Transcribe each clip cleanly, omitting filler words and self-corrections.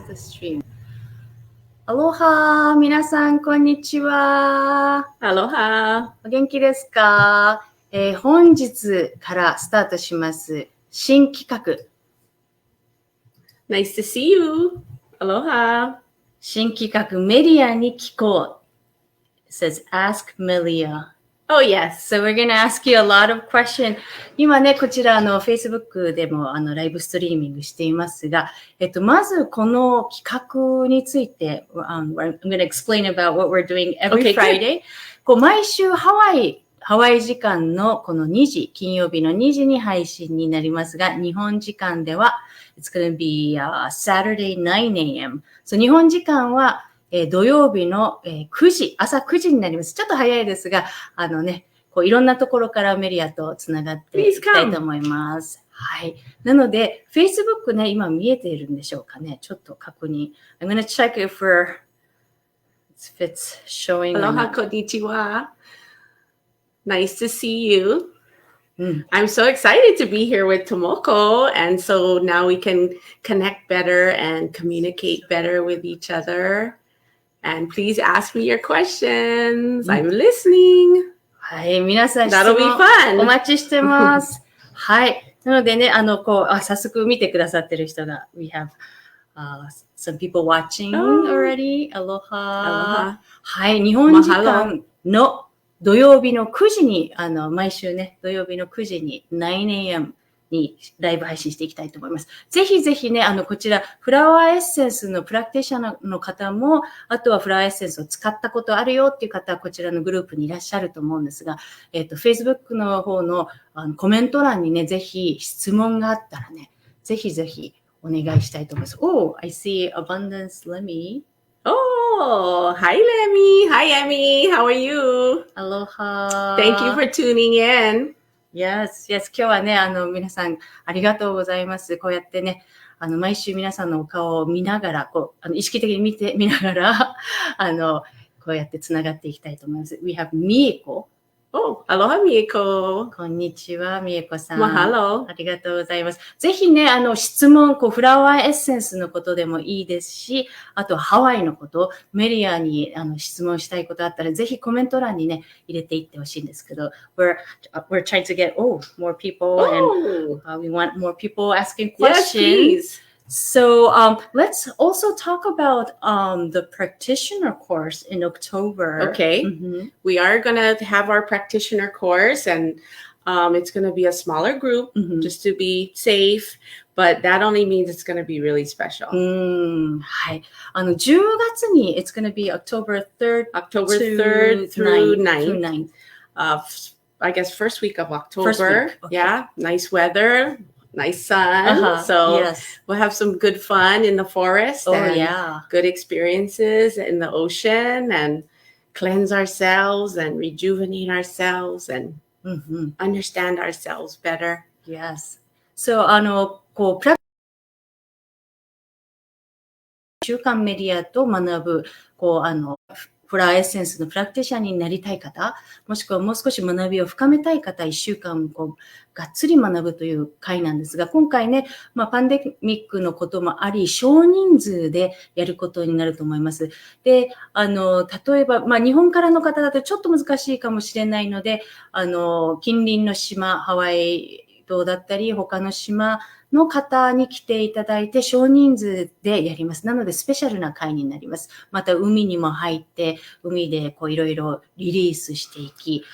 the stream. アロハ、皆さん、こんにちは。アロハ。お元気ですか？本日からスタートします新企画。Nice to see you. アロハ。新企画、メリアに聞こう。It says, ask Melia.Oh yes, so we're going to ask you a lot of questions. 今ね、こちらFacebook でもライブストリーミングしていますが、まずこの企画について、I'm going to explain about what we're doing every Friday. 毎週ハワイ時間のこの2時、金曜日の2時に配信になりますが、日本時間では、It's going to be Saturday 9 a.m. So 日本時間は土曜日の9時、朝9時になります。ちょっと早いですが、いろんなところからメリアとつながっていきたいと思います。はい。なので、Facebook ね、今見えているんでしょうかね。ちょっと確認。I'm gonna check if it's showing. アロハ、こんにちは。Nice to see you.I'm so excited to be here with Tomoko, and so now we can connect better and communicate better with each other.And please ask me your questions. I'm listening. はい、皆さんThat'll be fun. お待ちしてます。はい。なのでね、早速見てくださってる人が、We have、some people watching already. Aloha. はい、日本時間の土曜日の9時に、毎週ね、土曜日の9時に 9amにライブ配信していきたいと思います。ぜひぜひね、こちら、フラワーエッセンスのプラクティショナーの方も、あとはフラワーエッセンスを使ったことあるよっていう方は、こちらのグループにいらっしゃると思うんですが、Facebook の方のコメント欄にね、ぜひ質問があったらね、ぜひぜひお願いしたいと思います。Oh, I see Abundance Lemmy.Oh, hi Lemmy. Hi Emmy. How are you? Aloha. Thank you for tuning in.Yes. 今日はね、皆さんありがとうございます。こうやってね、毎週皆さんのお顔を見ながら、意識的に見ながら、こうやってつながっていきたいと思います。We have みえこ。Oh, aloha みえこ。こんにちは、みえこさん。Mahalo。ありがとうございます。ぜひね、質問、フラワーエッセンスのことでもいいですし、あとハワイのこと、メリアに質問したいことあったら、ぜひコメント欄にね、入れていってほしいんですけど、we're trying to get, more people and we want more people asking questions. Yes, please.So let's also talk about the practitioner course in October. Okay. We are going to have our practitioner course, and it's going to be a smaller group just to be safe, but that only means it's going to be really special. はい。10月に it's going to be October 3rd through 9th. I guess first week of October. Okay. Yeah, nice weather.Nice sun. We'll have some good fun in the forest and good experiences in the ocean and cleanse ourselves and rejuvenate ourselves and understand ourselves better. Yes. So, 週間メディアと学ぶ、フラワーエッセンスのプラクティシャンになりたい方、もしくはもう少し学びを深めたい方、1週間がっつり学ぶという回なんですが、今回ね、パンデミックのこともあり、少人数でやることになると思います。で、例えば、日本からの方だとちょっと難しいかもしれないので、近隣の島、ハワイ島だったり、他の島の方に来ていただいて少人数でやります。なのでスペシャルな会になります。また海にも入って、海でいろいろリリースしていき、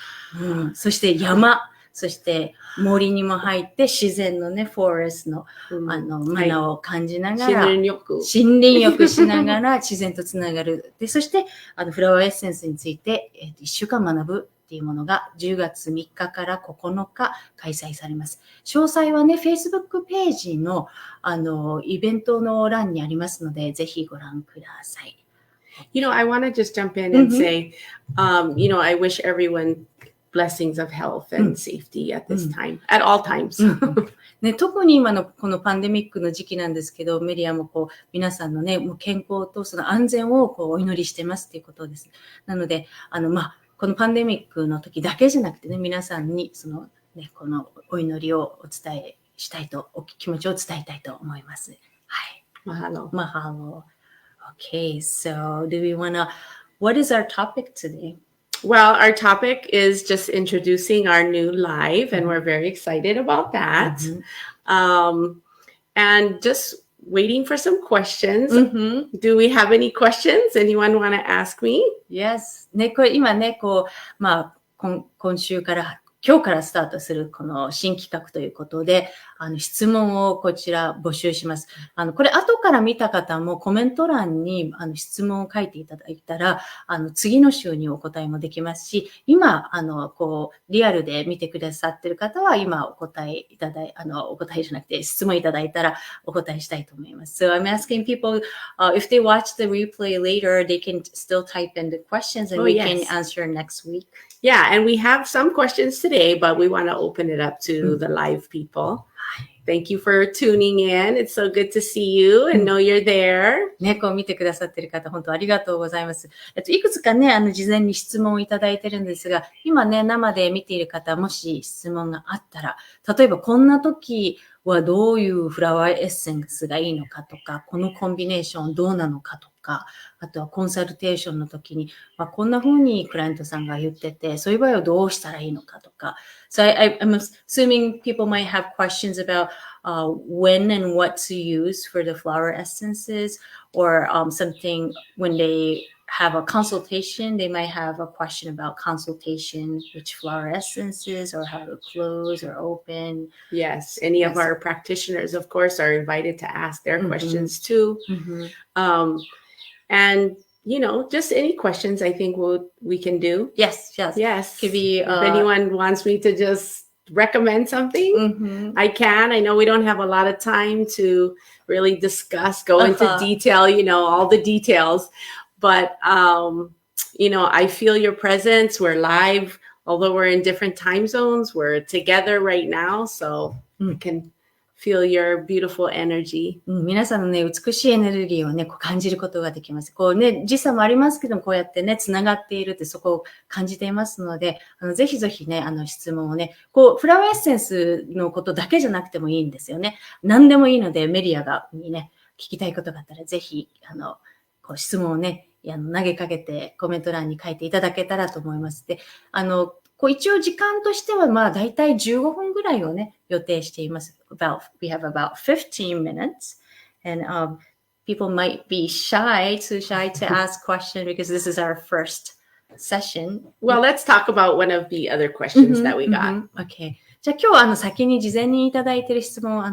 そして山、そして森にも入って自然のね、フォレストの、マナーを感じながら、森林浴しながら自然とつながる。で、そして、フラワーエッセンスについて、1週間学ぶ。っていうものが10月3日から9日開催されます。詳細はね、Facebook ページの、イベントの欄にありますので、ぜひご覧ください。I want to just jump in and say, I wish everyone blessings of health and safety at this time, at all times. ね、特に今のこのパンデミックの時期なんですけど、メディアも皆さんのね、もう健康とその安全をお祈りしてますっていうことです。なので、このパンデミックの時だけじゃなくてね、皆さんにこのお祈りをお伝えしたいと、気持ちを伝えたいと思います。はい。Mahalo. Mahalo. Okay, so what is our topic today? Well, our topic is just introducing our new live, and we're very excited about that. And just waiting for some questions. Do we have any questions? Anyone want to ask me? Yes. ね、これ今ね、今日からスタートするこの新企画ということで、質問をこちら募集します。これ後から見た方もコメント欄に質問を書いていただいたら、次の週にお答えもできますし、今、リアルで見てくださってる方は今お答えじゃなくて質問いただいたらお答えしたいと思います。So I'm asking people, if they watch the replay later, they can still type in the questions and we can answer next week. Yeah, and we have some questions today, but we want to open it up to the live people. Thank you for tuning in. It's so good to see you and know you're there. ね、こう見てくださっている方、本当ありがとうございます。いくつかね、事前に質問をいただいてるんですが、今ね、生で見ている方、もし質問があったら、例えばこんな時はどういうフラワーエッセンスがいいのかとか、このコンビネーションどうなのかとか、あとはコンサルテーションの時に、こんな風にクライアントさんが言ってて、そういう場合はどうしたらいいのかとか。So I'm assuming people might have questions about when and what to use for the flower essences, or something when they have a consultation, they might have a question about consultation, which flower essences, or how to close or open. Yes, any of our practitioners, of course, are invited to ask their questions too. And, just any questions I think we can do. Yes. Could be, if anyone wants me to just recommend something, I can. I know we don't have a lot of time to really go into detail, all the details. But, I feel your presence. We're live. Although we're in different time zones, we're together right now. So we can feel your beautiful energy. 皆さんのね、美しいエネルギーをね、感じることができます。時差もありますけども、こうやってね、つながっているってそこを感じていますので、ぜひぜひね、質問をね、フラワーエッセンスのことだけじゃなくてもいいんですよね。何でもいいので、メリアにね、聞きたいことがあったら、ぜひ、質問をね、投げかけてコメント欄に書いていただけたらと思います。で、一応時間としては、だいたい15分ぐらいをね、予定しています。We have about 15 minutes. And people might be too shy to ask questions because this is our first session. Well, let's talk about one of the other questions that we got. Okay. じゃあ今日先に事前にいただいている質問を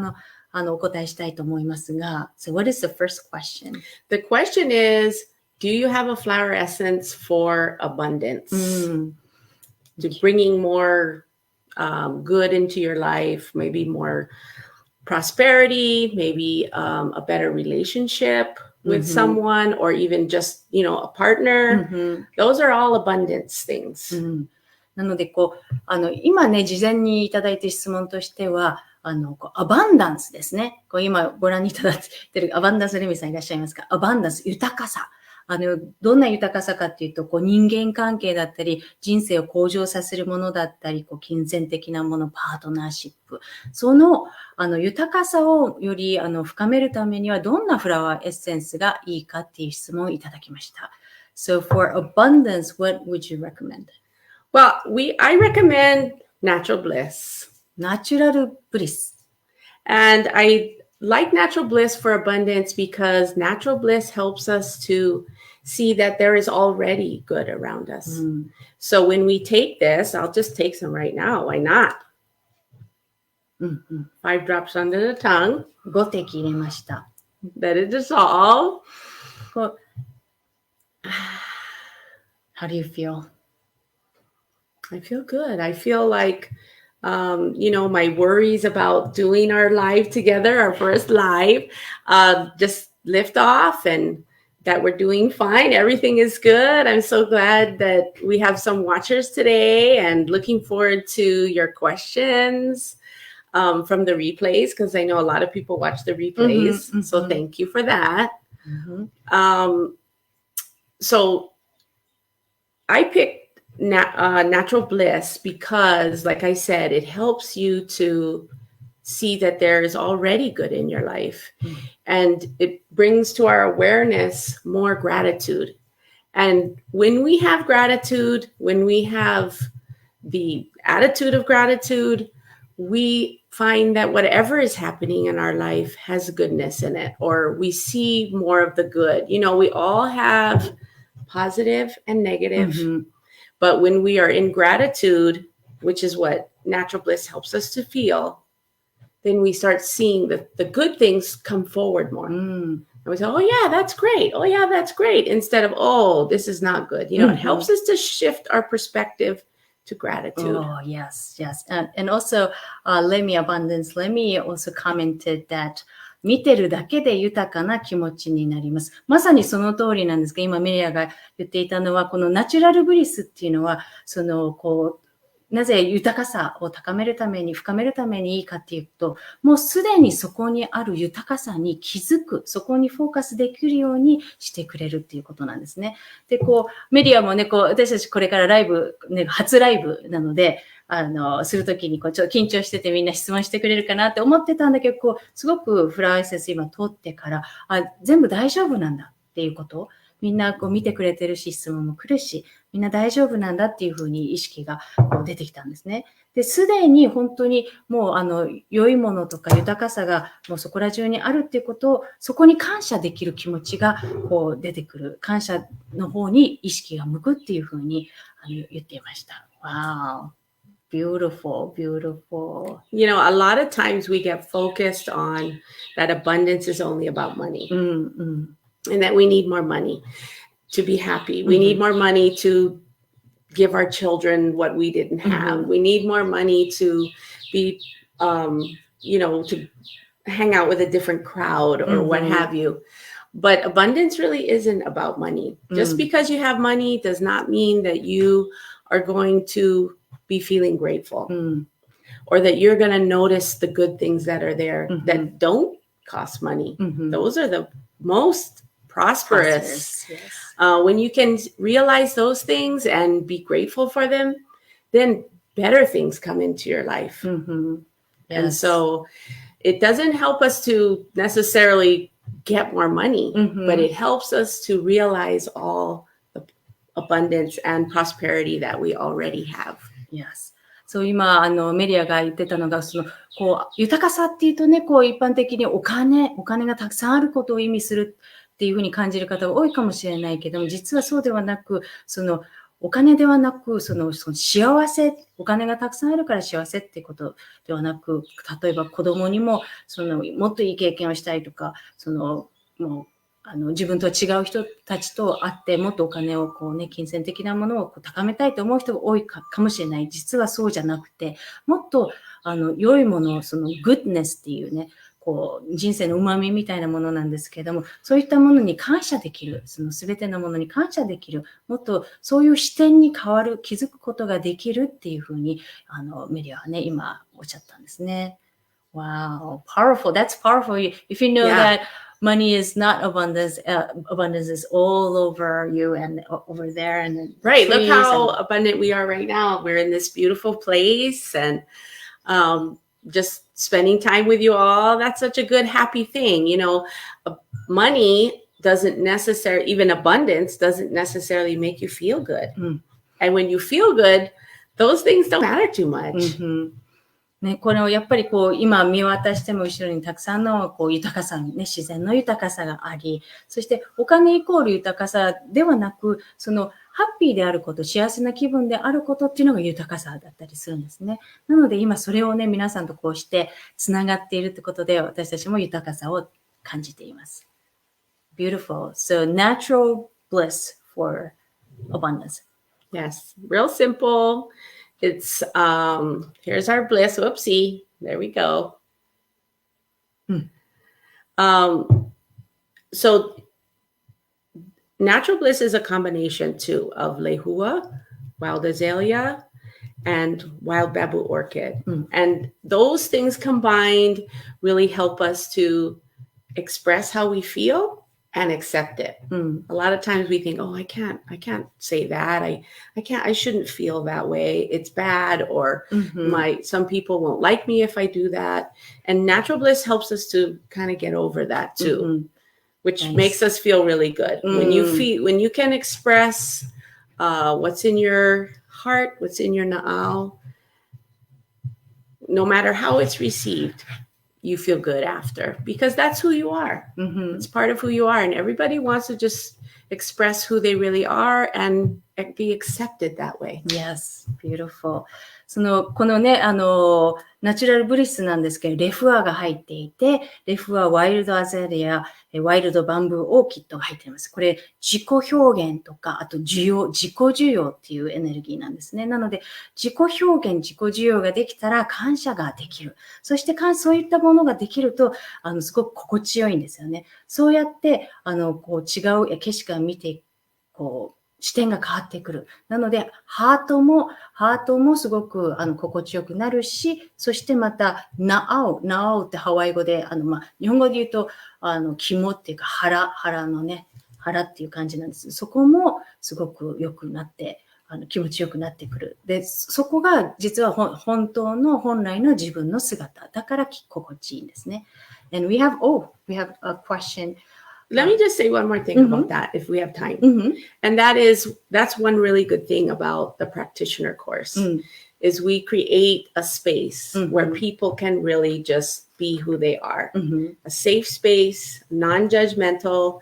お答えしたいと思いますが、So what is the first question? The question is, do you have a flower essence for abundance? To bringing more good into your life, maybe more prosperity, maybe a better relationship with someone, or even just, a partner. Those are all abundance things. なので、今ね、事前にいただいている質問としては、アバンダンスですね。今ご覧にいただいているアバンダンスレミさんいらっしゃいますか？アバンダンス、豊かさ。どんな豊かさかっていうと、人間関係だったり、人生を向上させるものだったり、金銭的なもの、パートナーシップ。その、豊かさをより、深めるためには、どんなフラワーエッセンスがいいかっていう質問をいただきました。So for abundance, what would you recommend? Well, I recommend natural bliss. Natural bliss. And I like natural bliss for abundance because natural bliss helps us to see that there is already good around us. So when we take this, I'll just take some right now. Why not? 5 drops under the tongue. 5滴入れました。Let it dissolve. How do you feel? I feel good. I feel like, my worries about doing our live together, our first live, just lift off, and that we're doing fine. Everything is good. I'm so glad that we have some watchers today, and looking forward to your questions from the replays, because I know a lot of people watch the replays. So thank you for that. So I picked natural bliss because, like I said, it helps you to see that there is already good in your life. And it brings to our awareness more gratitude. And when we have gratitude, when we have the attitude of gratitude, we find that whatever is happening in our life has goodness in it, or we see more of the good. You know, we all have positive and negative, but when we are in gratitude, which is what natural bliss helps us to feel, then we start seeing the good things come forward more. And we say, oh yeah, that's great. Oh yeah, that's great. Instead of, oh, this is not good. You know, it helps us to shift our perspective to gratitude. Oh, yes. And also, Lemmy also commented that 見てるだけで豊かな気持ちになります。まさにその通りなんですが、今メリアが言っていたのは、このナチュラルブリスっていうのは、なぜ豊かさを高めるために、深めるためにいいかっていうと、もうすでにそこにある豊かさに気づく、そこにフォーカスできるようにしてくれるっていうことなんですね。で、メディアもね、私たちこれからライブ、ね、初ライブなので、するときにちょっと緊張しててみんな質問してくれるかなって思ってたんだけど、すごくフラワーエッセンス今通ってから、全部大丈夫なんだっていうことを、みんな見てくれてるし、質問も来るし、みんな大丈夫なんだっていうふうに意識が出てきたんですね。で、すでに本当にもう良いものとか豊かさがもうそこら中にあるっていうことを、そこに感謝できる気持ちが出てくる。感謝の方に意識が向くっていうふうに言っていました。Wow. Beautiful. You know, a lot of times we get focused on that abundance is only about money. And that we need more money to be happy. We need more money to give our children what we didn't have. We need more money to be, you know, to hang out with a different crowd or what have you. But abundance really isn't about money. Just because you have money does not mean that you are going to be feeling grateful or that you're going to notice the good things that are there that don't cost money. Those are the most prosperous. Yes. When you can realize those things and be grateful for them, then better things come into your life. Yes. And so it doesn't help us to necessarily get more money, but it helps us to realize all the abundance and prosperity that we already have. Yes. そう今メリアが言ってたのが豊かさっていうとね一般的にお金がたくさんあることを意味するっていうふうに感じる方が多いかもしれないけども実はそうではなくお金ではなくその幸せお金がたくさんあるから幸せっていうことではなく例えば子供にももっといい経験をしたいとかもう自分とは違う人たちと会ってもっとお金を金銭的なものを高めたいと思う人が多いかもしれない。実はそうじゃなくて、もっと良いものをgoodness っていうね、人生の旨味みたいなものなんですけれども、そういったものに感謝できる、すべてのものに感謝できる、もっとそういう視点に変わる、気づくことができるっていうふうにメディアはね、今おっしゃったんですね。Wow, powerful. That's powerful. If you know that money is not abundance. Abundance is all over you and over there. And right. Look how abundant we are right now. We're in this beautiful place and just spending time with you all. That's such a good, happy thing. You know, money doesn't necessarily, even abundance doesn't necessarily make you feel good. And when you feel good, those things don't matter too much. ね、これをやっぱり今見渡しても後ろにたくさんの豊かさね、自然の豊かさがあり、そしてお金イコール豊かさではなく、ハッピーであること、幸せな気分であることっていうのが豊かさだったりするんですね。なので今それをね、皆さんとこうしてつながっているってことで、私たちも豊かさを感じています。Beautiful. So natural bliss for abundance. Yes, real simple. It's, here's our bliss. Whoopsie. There we go. So natural bliss is a combination too of lehua, wild azalea, and wild bamboo orchid. And those things combined really help us to express how we feel and accept it. A lot of times we think, oh, I can't say that. I shouldn't feel that way. It's bad. Or some people won't like me if I do that. And natural bliss helps us to kind of get over that too, which makes us feel really good. When you can express what's in your heart, what's in your na'au, no matter how it's received, you feel good after, because that's who you are. It's part of who you are. And everybody wants to just express who they really are and be accepted that way. Yes, beautiful. このね、ナチュラルブリスなんですけど、レフアが入っていて、レフアワイルドアゼリア、ワイルドバンブーオーキッドが入っています。これ、自己表現とか、あと自己需要っていうエネルギーなんですね。なので、自己表現、自己需要ができたら感謝ができる。そして、そういったものができると、すごく心地よいんですよね。そうやって、こう違う景色を見て、こう、視点が変わってくる。なので、ハートもすごく、心地よくなるし、そしてまた、ナアオってハワイ語で、日本語で言うと、肝っていうか、腹っていう感じなんです。そこもすごく良くなって、気持ちよくなってくる。で、そこが実は本来の自分の姿。だから心地いいんですね。And we have a question. Let me just say one more thing about that, if we have time. And that's one really good thing about the practitioner course, is we create a space where people can really just be who they are. A safe space, non-judgmental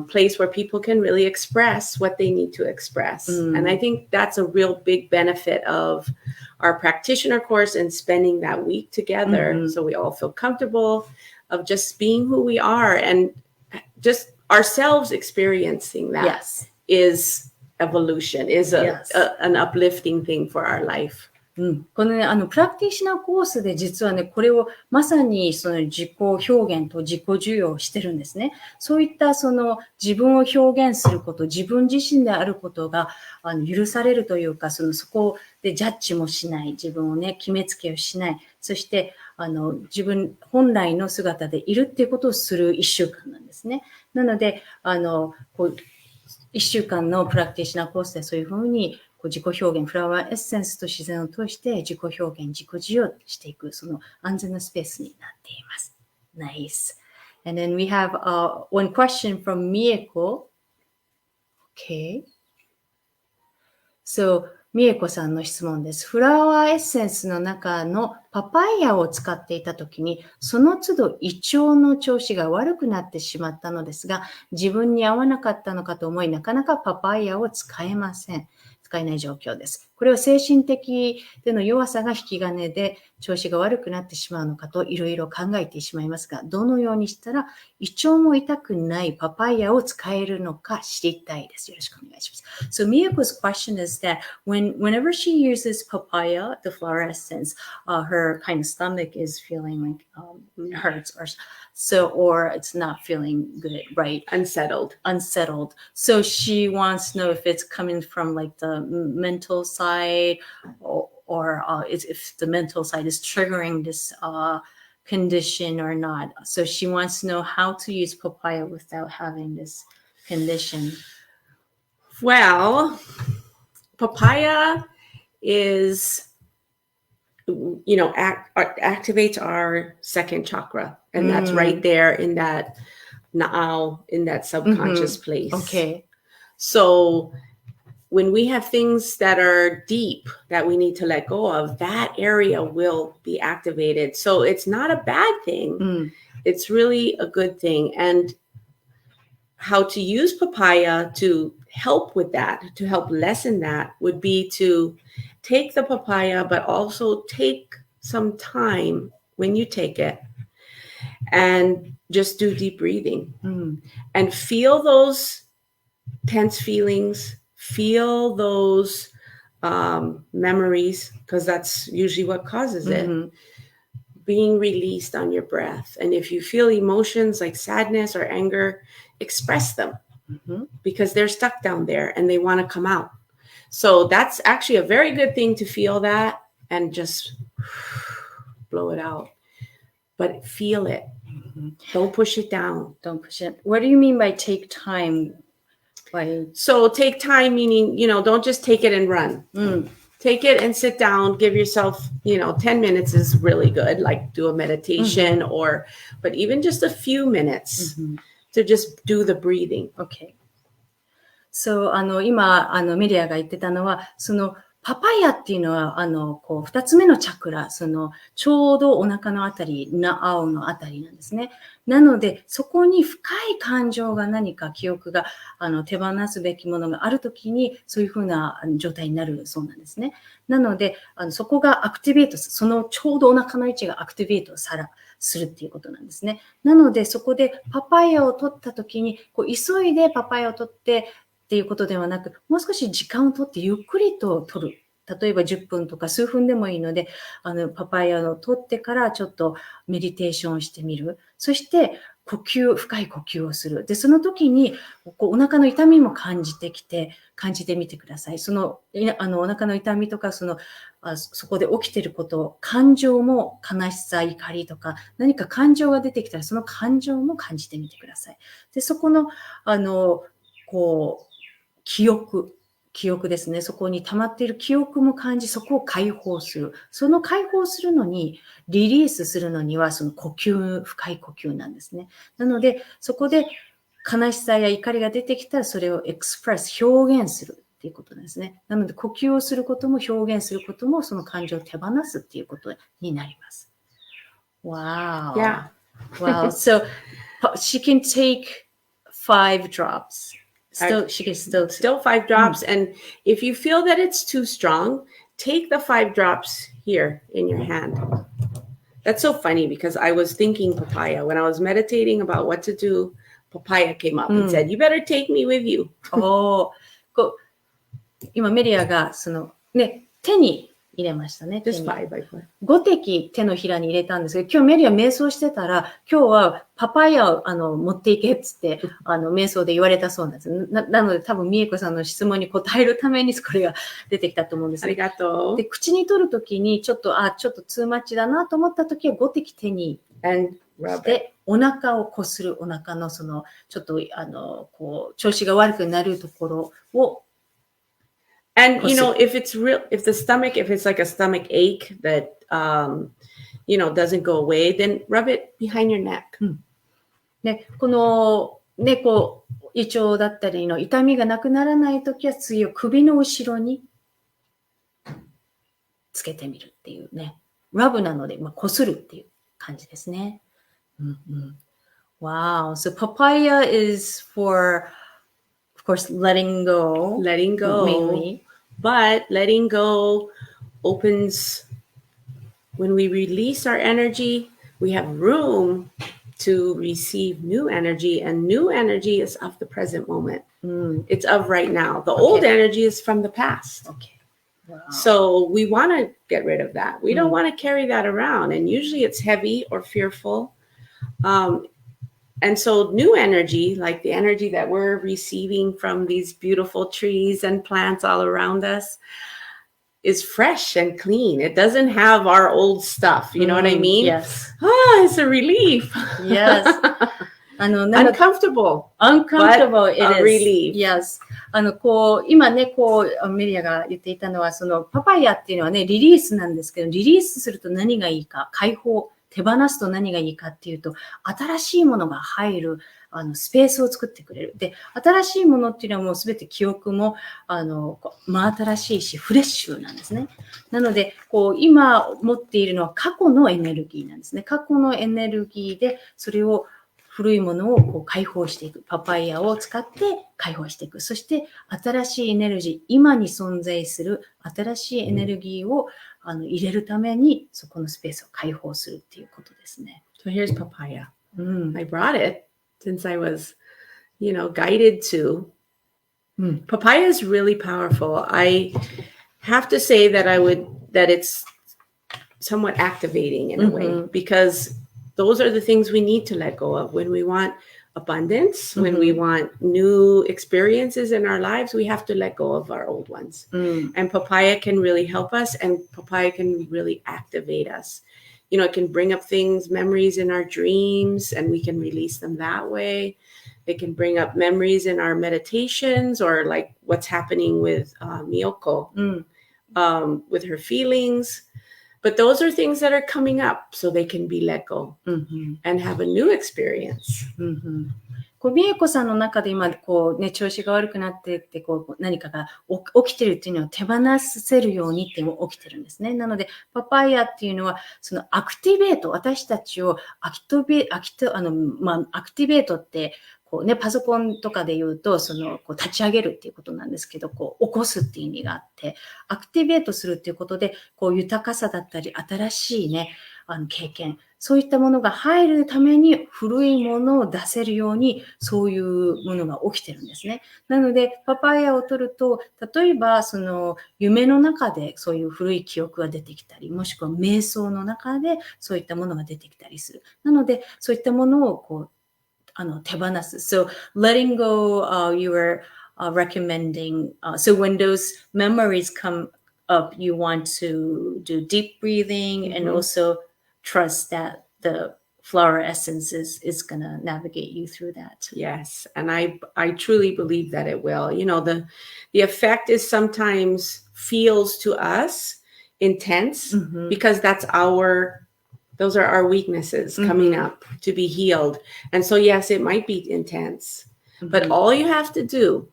place where people can really express what they need to express. And I think that's a real big benefit of our practitioner course and spending that week together, so we all feel comfortable of just being who we are, and just ourselves experiencing that is evolution, is an uplifting thing for our life. このね、プラクティショナーコースで実はね、これをまさにその自己表現と自己需要をしてるんですね。そういったその自分を表現すること、自分自身であることが許されるというか、そこでジャッジもしない、自分をね、決めつけをしない、そして自分本来の姿でいるっていうことをする一週間なんですね。なので、一週間のプラクティショナーコースでそういうふうに自己表現、フラワーエッセンスと自然を通して自己表現、自己需要していく、その安全なスペースになっています。Nice. And then we have one question from Mieko. Okay. So, みえこさんの質問です。フラワーエッセンスの中のパパイヤを使っていたときに、その都度胃腸の調子が悪くなってしまったのですが、自分に合わなかったのかと思い、なかなかパパイヤを使えない状況です。これは精神的での弱さが引き金で調子が悪くなってしまうのかといろいろ考えてしまいますが、どのようにしたら胃腸も痛くないパパイヤを使えるのか知りたいです。よろしくお願いします。So Miyako's question is that whenever she uses papaya, the flower essence, her kind of stomach is feeling like hurts or it's not feeling good, right? Unsettled. So she wants to know if it's coming from like the mental side or if the mental side is triggering this condition or not. So she wants to know how to use papaya without having this condition. Well, papaya is, activates our second chakra. And that's right there in that na'au, in that subconscious place. Okay. So when we have things that are deep that we need to let go of, that area will be activated. So it's not a bad thing. It's really a good thing. And how to use papaya to help with that, to help lessen that, would be to take the papaya, but also take some time when you take it and just do deep breathing and feel those tense feelings. Feel those memories, because that's usually what causes it, being released on your breath. And if you feel emotions like sadness or anger, express them because they're stuck down there and they want to come out. So that's actually a very good thing to feel that and just blow it out. But feel it. Don't push it down. Don't push it. What do you mean by take time? So take time meaning, don't just take it and run. Take it and sit down. Give yourself, 10 minutes is really good. Like do a meditation but even just a few minutes to just do the breathing. Okay. So, 今、メリアが言ってたのは、パパイヤっていうのは、二つ目のチャクラ、ちょうどお腹のあたり、青のあたりなんですね。なので、そこに深い感情が何か記憶が、手放すべきものがあるときに、そういうふうな状態になるそうなんですね。なので、そこがアクティベート、ちょうどお腹の位置がアクティベートするっていうことなんですね。なので、そこでパパイヤを取ったときに、急いでパパイヤを取って、っていうことではなく、もう少し時間をとってゆっくりと取る。例えば10分とか数分でもいいので、パパイヤを取ってからちょっとメディテーションをしてみる。そして、深い呼吸をする。で、その時に、お腹の痛みも感じてみてください。お腹の痛みとか、そこで起きていること、感情も悲しさ、怒りとか、何か感情が出てきたら、その感情も感じてみてください。で、そこの、記憶ですね。そこに溜まっている記憶も感じ、そこを解放する。その解放するのに、リリースするのには、深い呼吸なんですね。なので、そこで悲しさや怒りが出てきたら、それをエクスプレス、表現するっていうことですね。なので、呼吸をすることも表現することも、その感情を手放すっていうことになります。Wow. Yeah. Wow. So, she can take 5 drops.She can still 5 drops. And if you feel that it's too strong, take the 5 drops here in your hand. That's so funny because I was thinking papaya. When I was meditating about what to do, papaya came up and said, you better take me with you. 今メリアが手に入れましたね。Just 5 by 5滴手のひらに入れたんですけど、今日メリア瞑想してたら、今日はパパイヤを持っていけっつって、瞑想で言われたそうなんです。なので多分、みえこさんの質問に答えるためにこれが出てきたと思うんです。ありがとう。で、口に取るときにちょっとツーマッチだなと思ったときは5滴手にして、お腹をこする、お腹のちょっと、調子が悪くなるところを、And, if it's like a stomach ache that, doesn't go away, then rub it behind your neck. ね、この、胃腸だったりの痛みがなくならないときは、次を首の後ろにつけてみるっていうね。ラブなので、こするっていう感じですね。Wow. So papaya is for, of course, letting go. Mainly.But letting go opens, when we release our energy, we have room to receive new energy, and new energy is of the present moment. It's of right now. The old energy is from the past. Okay. Wow. So we want to get rid of that. We don't want to carry that around. And usually it's heavy or fearful. And so new energy, like the energy that we're receiving from these beautiful trees and plants all around us, is fresh and clean. It doesn't have our old stuff. You know what I mean? Yes. It's a relief. Yes. Uncomfortable. Uncomfortable it is. Relief. Yes. 今ね、メリアが言っていたのは、パパイヤっていうのはね、リリースなんですけど、リリースすると何がいいか、解放。手放すと何がいいかっていうと、新しいものが入る、スペースを作ってくれる。で、新しいものっていうのはもうすべて記憶も、真新しいし、フレッシュなんですね。なので、今持っているのは過去のエネルギーなんですね。過去のエネルギーで、それを、古いものを解放していく。パパイヤを使って解放していく。そして、新しいエネルギー、今に存在する新しいエネルギーを、入れるために、そこのスペースを解放するっていうことですね。So here's papaya. I brought it since I was, guided to. Papaya is really powerful. I have to say that it's somewhat activating in a way, because those are the things we need to let go of when we want abundance, when we want new experiences in our lives. We have to let go of our old ones. And papaya can really help us, and papaya can really activate us it can bring up things, memories in our dreams, and we can release them that way. It can bring up memories in our meditations, or like what's happening with Miyoko, with her feelings. But those are things that are coming up so they can be let go and have a new experience. 美恵子さんの中で今、調子が悪くなってって、何かが起きてるっていうのを手放せるようにっていうのが起きてるんですね。なので、パパイヤっていうのは、そのアクティベート、私たちをアクティベートって、パソコンとかで言うと、立ち上げるっていうことなんですけど、起こすっていう意味があって、アクティベートするっていうことで、豊かさだったり、新しいね、経験、そういったものが入るために古いものを出せるように、そういうものが起きてるんですね。なので、パパイヤを取ると、例えば、夢の中でそういう古い記憶が出てきたり、もしくは瞑想の中でそういったものが出てきたりする。なので、そういったものを手放す。So, letting go, you were recommending, so when those memories come up, you want to do deep breathing and also trust that the flower essence is going to navigate you through that. Yes. And I truly believe that it will. The effect is sometimes feels to us intense because those are our weaknesses coming up to be healed. And so, yes, it might be intense, but all you have to do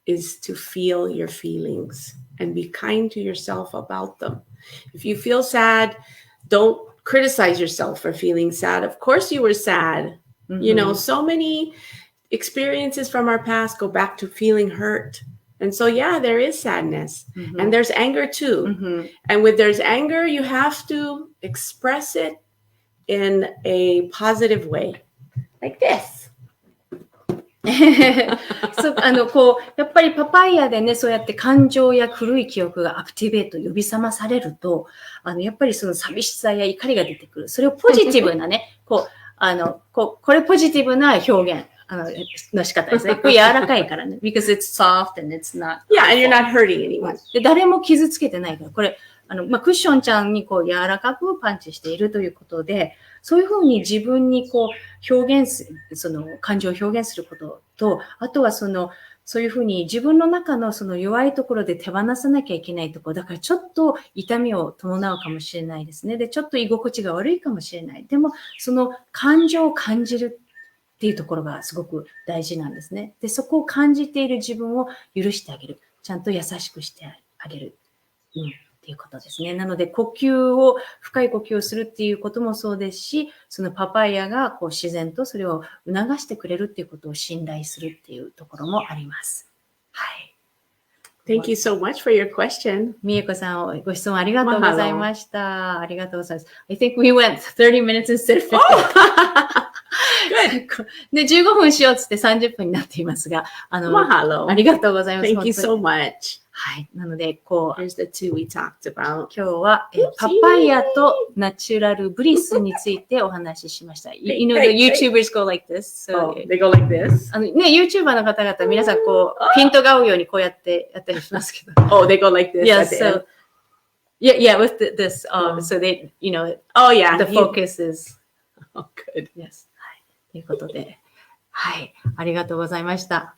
is to feel your feelings and be kind to yourself about them. If you feel sad, don't criticize yourself for feeling sad. Of course you were sad. So many experiences from our past go back to feeling hurt. And so, yeah, there is sadness and there's anger too. And with there's anger, you have to express it in a positive way, like this. やっぱりパパイヤでね、そうやって感情や古い記憶がアクティベート、呼び覚まされると、やっぱりその寂しさや怒りが出てくる。それをポジティブなね、これポジティブな表現。の仕方ですね。柔らかいからね。because it's soft and it's not. Yeah, and you're not hurting anyone. で、誰も傷つけてないから、これ、クッションちゃんに柔らかくパンチしているということで、そういうふうに自分に表現する、感情を表現することと、あとはそういうふうに自分の中の弱いところで手放さなきゃいけないところ、だからちょっと痛みを伴うかもしれないですね。で、ちょっと居心地が悪いかもしれない。でも、その感情を感じるっていうところがすごく大事なんですね。で、そこを感じている自分を許してあげる。ちゃんと優しくしてあげる。っていうことですね。なので、深い呼吸をするっていうこともそうですし、そのパパイヤが自然とそれを促してくれるっていうことを信頼するっていうところもあります。はい。Thank you so much for your question. みえこさん、ご質問ありがとうございました。ありがとうございます。I think we went 30 minutes instead of 50. Good. で、15分しようっつって30分になっていますが、Mahalo. ありがとうございます。Thank you so much. はい。なので、Here's the two we talked about. 今日は、パパイヤとナチュラルブリスについてお話ししました。You know, the YouTubers go like this. So, they go like this? ね、YouTuber の方々、皆さんピントが合うようにこうやってやったりしますけど。Oh, they go like this? Yeah, so, yeah, with this, so they, oh, yeah. The focus is, oh, good. Yes. ということで、はい、ありがとうございました。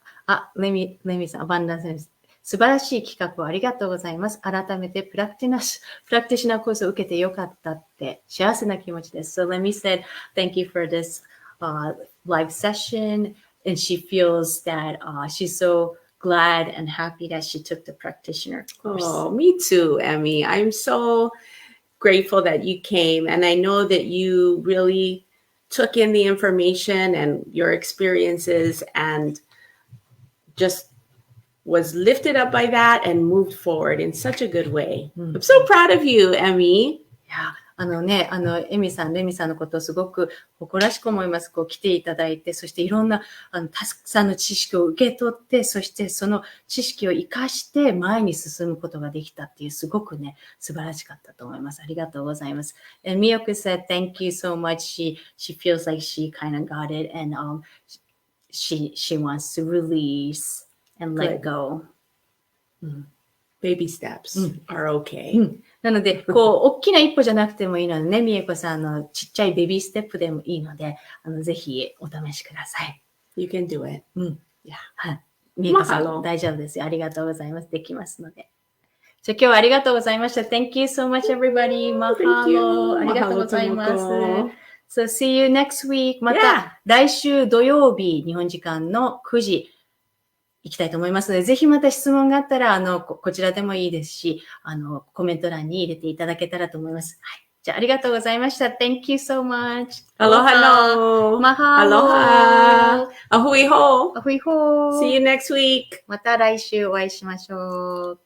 レミさん、アバンダンスです。素晴らしい企画をありがとうございます。改めてプラクティショナーコースを受けてよかったって幸せな気持ちです。So Lemmy said, thank you for this live session, and she feels that she's so glad and happy that she took the practitioner course. Oh, me too, Emmy. I'm so grateful that you came, and I know that you really took in the information and your experiences and just was lifted up by that and moved forward in such a good way. I'm so proud of you, Emmy. いや、レミさんのことをすごく誇らしく思います。来ていただいて、そしていろんな、たくさんの知識を受け取って、そしてその知識を活かして前に進むことができたっていう、すごくね、素晴らしかったと思います。ありがとうございます。And Miyoko said, thank you so much. She feels like she kind of got it, and she wants to release and let go. Baby steps are okay. なので、大きな一歩じゃなくてもいいのでね、みえこさんのちっちゃいベビーステップでもいいので、ぜひお試しください。You can do it. Yeah. はい。みえこさん、大丈夫ですよ。ありがとうございます。できますので。じゃあ今日はありがとうございました。Thank you so much, everybody. マハロ。ありがとうございます。So see you next week. また来週土曜日、日本時間の9時、行きたいと思いますので、ぜひまた質問があったら、こちらでもいいですし、コメント欄に入れていただけたらと思います。はい。じゃあ、ありがとうございました。Thank you so much. Aloha. Mahalo. Ahui ho. Ahui ho. See you next week. また来週お会いしましょう。